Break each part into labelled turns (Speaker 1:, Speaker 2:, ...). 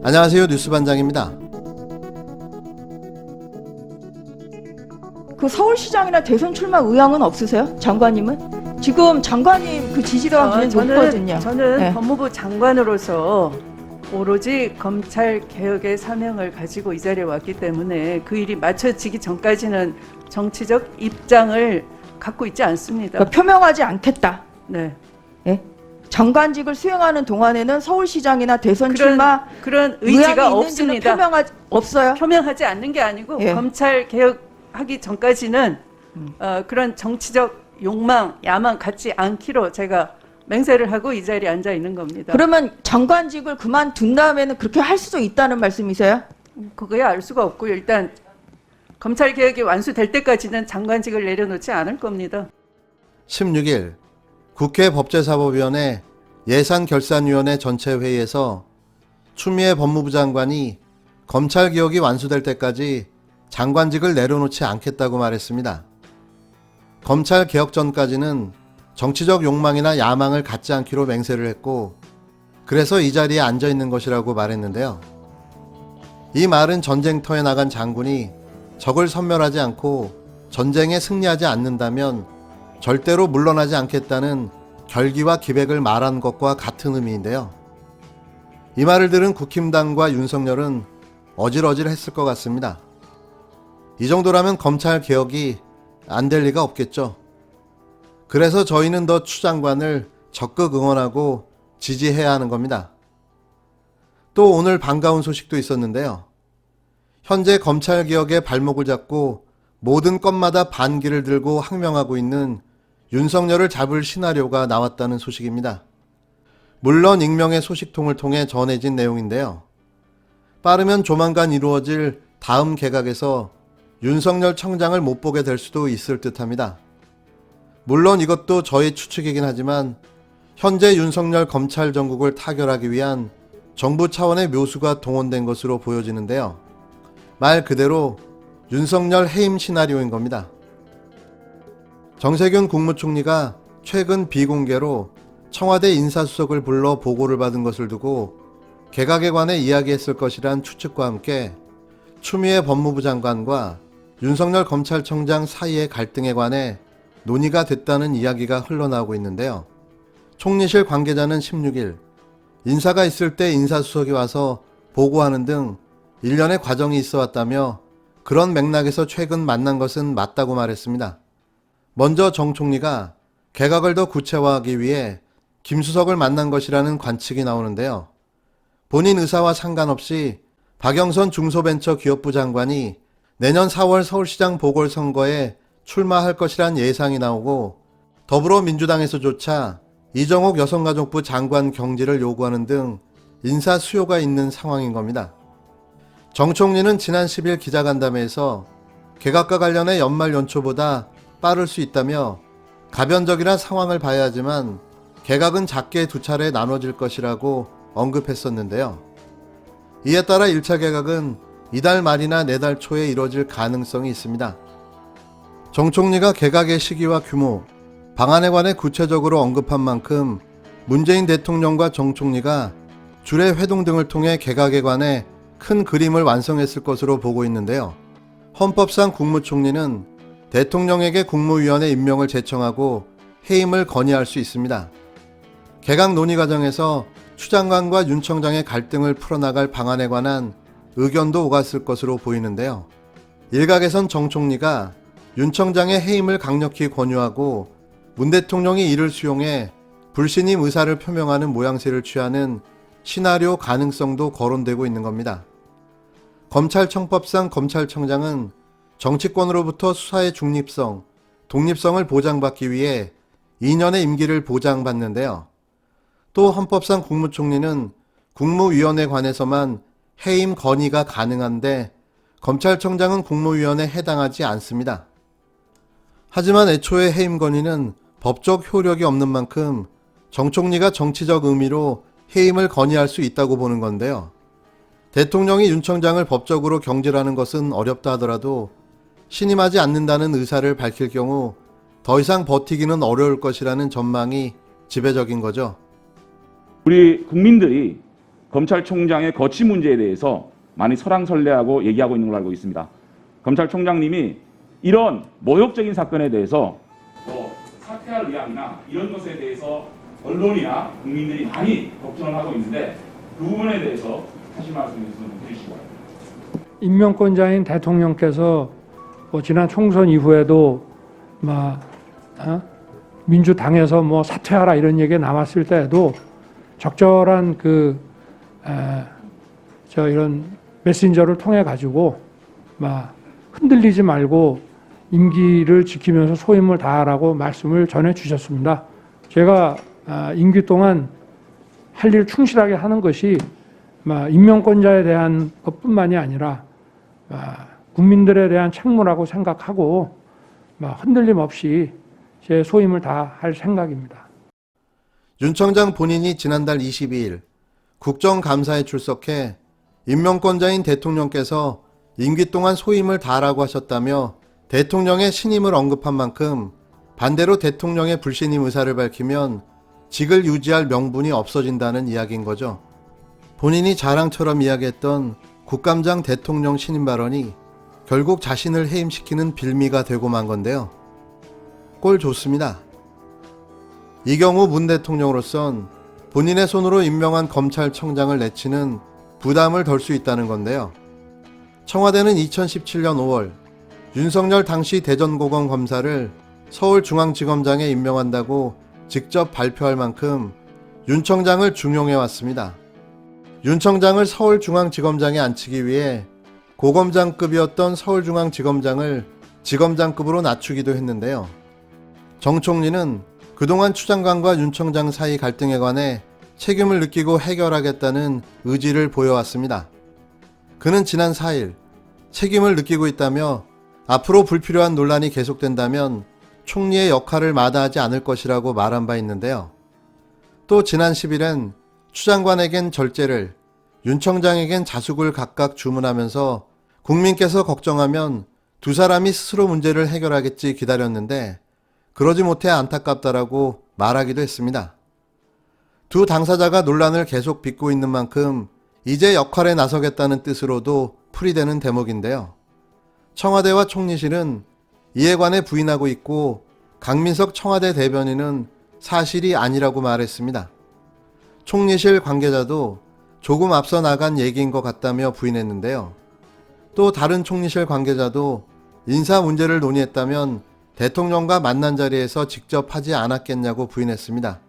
Speaker 1: 안녕하세요. 뉴스반장입니다.
Speaker 2: 그 서울시장이나 대선 출마 의향은 없으세요? 장관님은? 지금 장관님 그 지지도가 굉장히 높거든요.
Speaker 3: 저는
Speaker 2: 네.
Speaker 3: 법무부 장관으로서 오로지 검찰 개혁의 사명을 가지고 이 자리에 왔기 때문에 그 일이 마쳐지기 전까지는 정치적 입장을 갖고 있지 않습니다.
Speaker 2: 그러니까 표명하지 않겠다.
Speaker 3: 네.
Speaker 2: 예? 장관직을 수행하는 동안에는 서울시장이나 대선 출마
Speaker 3: 그런
Speaker 2: 의향이
Speaker 3: 의지가
Speaker 2: 있는지는
Speaker 3: 없습니다.
Speaker 2: 없어요?
Speaker 3: 표명하지 않는 게 아니고
Speaker 2: 예.
Speaker 3: 검찰 개혁하기 전까지는 그런 정치적 욕망, 야망 갖지 않기로 제가 맹세를 하고 이 자리에 앉아 있는 겁니다.
Speaker 2: 그러면 장관직을 그만둔 다음에는 그렇게 할 수도 있다는 말씀이세요?
Speaker 3: 그거야 알 수가 없고요. 일단 검찰 개혁이 완수될 때까지는 장관직을 내려놓지 않을 겁니다.
Speaker 1: 16일 국회 법제사법위원회 예산결산위원회 전체 회의에서 추미애 법무부 장관이 검찰개혁이 완수될 때까지 장관직을 내려놓지 않겠다고 말했습니다. 검찰개혁 전까지는 정치적 욕망이나 야망을 갖지 않기로 맹세를 했고 그래서 이 자리에 앉아 있는 것이라고 말했는데요. 이 말은 전쟁터에 나간 장군이 적을 섬멸하지 않고 전쟁에 승리하지 않는다면 절대로 물러나지 않겠다는 결기와 기백을 말한 것과 같은 의미인데요. 이 말을 들은 국힘당과 윤석열은 어질어질했을 것 같습니다. 이 정도라면 검찰 개혁이 안 될 리가 없겠죠. 그래서 저희는 더 추 장관을 적극 응원하고 지지해야 하는 겁니다. 또 오늘 반가운 소식도 있었는데요. 현재 검찰 개혁의 발목을 잡고 모든 건마다 반기를 들고 항명하고 있는 윤석열을 잡을 시나리오가 나왔다는 소식입니다. 물론 익명의 소식통을 통해 전해진 내용인데요. 빠르면 조만간 이루어질 다음 개각에서 윤석열 청장을 못 보게 될 수도 있을 듯합니다. 물론 이것도 저의 추측이긴 하지만 현재 윤석열 검찰 정국을 타결하기 위한 정부 차원의 묘수가 동원된 것으로 보여지는데요. 말 그대로 윤석열 해임 시나리오인 겁니다. 정세균 국무총리가 최근 비공개로 청와대 인사수석을 불러 보고를 받은 것을 두고 개각에 관해 이야기했을 것이란 추측과 함께 추미애 법무부 장관과 윤석열 검찰청장 사이의 갈등에 관해 논의가 됐다는 이야기가 흘러나오고 있는데요. 총리실 관계자는 16일 인사가 있을 때 인사수석이 와서 보고하는 등 일련의 과정이 있어 왔다며 그런 맥락에서 최근 만난 것은 맞다고 말했습니다. 먼저 정 총리가 개각을 더 구체화하기 위해 김수석을 만난 것이라는 관측이 나오는데요. 본인 의사와 상관없이 박영선 중소벤처기업부 장관이 내년 4월 서울시장 보궐선거에 출마할 것이란 예상이 나오고 더불어민주당에서조차 이정옥 여성가족부 장관 경질을 요구하는 등 인사 수요가 있는 상황인 겁니다. 정 총리는 지난 10일 기자간담회에서 개각과 관련해 연말 연초보다 빠를 수 있다며 가변적이라 상황을 봐야 하지만 개각은 작게 두 차례 나눠질 것이라고 언급했었는데요. 이에 따라 1차 개각은 이달 말이나 내달 초에 이뤄질 가능성이 있습니다. 정 총리가 개각의 시기와 규모, 방안에 관해 구체적으로 언급한 만큼 문재인 대통령과 정 총리가 주례 회동 등을 통해 개각에 관해 큰 그림을 완성했을 것으로 보고 있는데요. 헌법상 국무총리는 대통령에게 국무위원회 임명을 제청하고 해임을 건의할 수 있습니다. 개각 논의 과정에서 추 장관과 윤 청장의 갈등을 풀어나갈 방안에 관한 의견도 오갔을 것으로 보이는데요. 일각에선 정 총리가 윤 청장의 해임을 강력히 권유하고 문 대통령이 이를 수용해 불신임 의사를 표명하는 모양새를 취하는 시나리오 가능성도 거론되고 있는 겁니다. 검찰청법상 검찰청장은 정치권으로부터 수사의 중립성, 독립성을 보장받기 위해 2년의 임기를 보장받는데요. 또 헌법상 국무총리는 국무위원에 관해서만 해임 건의가 가능한데 검찰청장은 국무위원에 해당하지 않습니다. 하지만 애초에 해임 건의는 법적 효력이 없는 만큼 정 총리가 정치적 의미로 해임을 건의할 수 있다고 보는 건데요. 대통령이 윤 청장을 법적으로 경질하는 것은 어렵다 하더라도 신임하지 않는다는 의사를 밝힐 경우 더 이상 버티기는 어려울 것이라는 전망이 지배적인 거죠.
Speaker 4: 우리 국민들이 검찰총장의 거취 문제에 대해서 많이 설왕설래하고 얘기하고 있는 걸로 알고 있습니다. 검찰총장님이 이런 모욕적인 사건에 대해서 사퇴할 의향이나 이런 것에 대해서 언론이나 국민들이 많이 걱정을 하고 있는데 그 부분에 대해서 하실 말씀 있으면 해주시기 바랍니다.
Speaker 5: 임명권자인 대통령께서 지난 총선 이후에도 민주당에서 사퇴하라 이런 얘기가 나왔을 때에도 적절한 이런 메신저를 통해 가지고 흔들리지 말고 임기를 지키면서 소임을 다하라고 말씀을 전해 주셨습니다. 제가 임기 동안 할 일 충실하게 하는 것이 임명권자에 대한 것뿐만이 아니라 국민들에 대한 책무라고 생각하고 흔들림 없이 제 소임을 다할 생각입니다.
Speaker 1: 윤 청장 본인이 지난달 22일 국정감사에 출석해 임명권자인 대통령께서 임기 동안 소임을 다하라고 하셨다며 대통령의 신임을 언급한 만큼 반대로 대통령의 불신임 의사를 밝히면 직을 유지할 명분이 없어진다는 이야기인 거죠. 본인이 자랑처럼 이야기했던 국감장 대통령 신임 발언이 결국 자신을 해임시키는 빌미가 되고 만 건데요. 꼴 좋습니다. 이 경우 문 대통령으로선 본인의 손으로 임명한 검찰청장을 내치는 부담을 덜 수 있다는 건데요. 청와대는 2017년 5월 윤석열 당시 대전고검 검사를 서울중앙지검장에 임명한다고 직접 발표할 만큼 윤 청장을 중용해 왔습니다. 윤 청장을 서울중앙지검장에 앉히기 위해 고검장급이었던 서울중앙지검장을 지검장급으로 낮추기도 했는데요. 정 총리는 그동안 추 장관과 윤 청장 사이 갈등에 관해 책임을 느끼고 해결하겠다는 의지를 보여왔습니다. 그는 지난 4일 책임을 느끼고 있다며 앞으로 불필요한 논란이 계속된다면 총리의 역할을 마다하지 않을 것이라고 말한 바 있는데요. 또 지난 10일엔 추 장관에겐 절제를, 윤 청장에겐 자숙을 각각 주문하면서 국민께서 걱정하면 두 사람이 스스로 문제를 해결하겠지 기다렸는데 그러지 못해 안타깝다라고 말하기도 했습니다. 두 당사자가 논란을 계속 빚고 있는 만큼 이제 역할에 나서겠다는 뜻으로도 풀이되는 대목인데요. 청와대와 총리실은 이에 관해 부인하고 있고 강민석 청와대 대변인은 사실이 아니라고 말했습니다. 총리실 관계자도 조금 앞서 나간 얘기인 것 같다며 부인했는데요. 또 다른 총리실 관계자도 인사 문제를 논의했다면 대통령과 만난 자리에서 직접 하지 않았겠냐고 부인했습니다.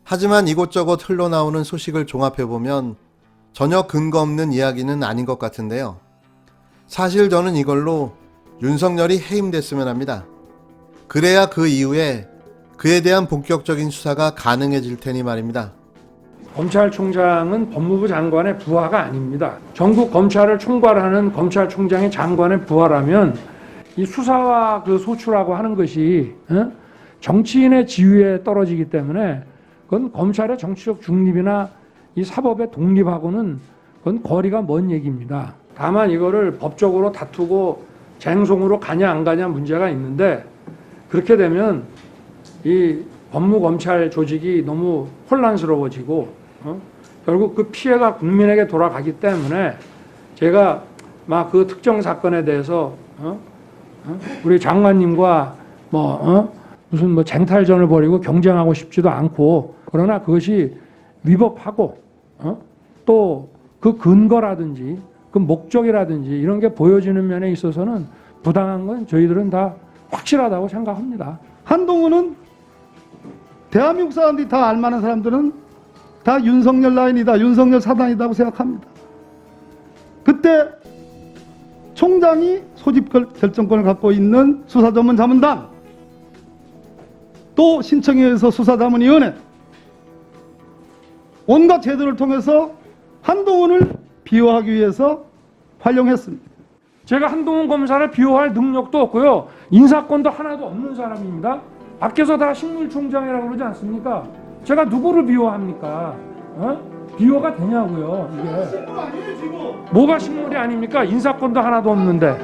Speaker 1: 하지만 이곳저곳 흘러나오는 소식을 종합해보면 전혀 근거 없는 이야기는 아닌 것 같은데요. 사실 저는 이걸로 윤석열이 해임됐으면 합니다. 그래야 그 이후에 그에 대한 본격적인 수사가 가능해질 테니 말입니다.
Speaker 5: 검찰총장은 법무부 장관의 부하가 아닙니다. 전국 검찰을 총괄하는 검찰총장이 장관의 부하라면 이 수사와 그 소추라고 하는 것이 정치인의 지위에 떨어지기 때문에 그건 검찰의 정치적 중립이나 이 사법의 독립하고는 그건 거리가 먼 얘기입니다. 다만 이거를 법적으로 다투고 쟁송으로 가냐 안 가냐 문제가 있는데 그렇게 되면 이 법무검찰 조직이 너무 혼란스러워지고 결국 그 피해가 국민에게 돌아가기 때문에 제가 막 그 특정 사건에 대해서 우리 장관님과 무슨 쟁탈전을 벌이고 경쟁하고 싶지도 않고 그러나 그것이 위법하고 또 그 근거라든지 그 목적이라든지 이런 게 보여지는 면에 있어서는 부당한 건 저희들은 다 확실하다고 생각합니다.
Speaker 6: 한동훈은 대한민국 사람들이 다 알만한 사람들은 다 윤석열 라인이다, 윤석열 사단이라고 생각합니다. 그때 총장이 소집 결정권을 갖고 있는 수사전문자문단, 또 신청에 의해서 수사자문위원회, 온갖 제도를 통해서 한동훈을 비호하기 위해서 활용했습니다.
Speaker 5: 제가 한동훈 검사를 비호할 능력도 없고요. 인사권도 하나도 없는 사람입니다. 밖에서 다 식물총장이라고 그러지 않습니까? 제가 누구를 비호합니까? 비호가 되냐고요, 이게. 뭐가 식물이 아닙니까? 인사권도 하나도 없는데.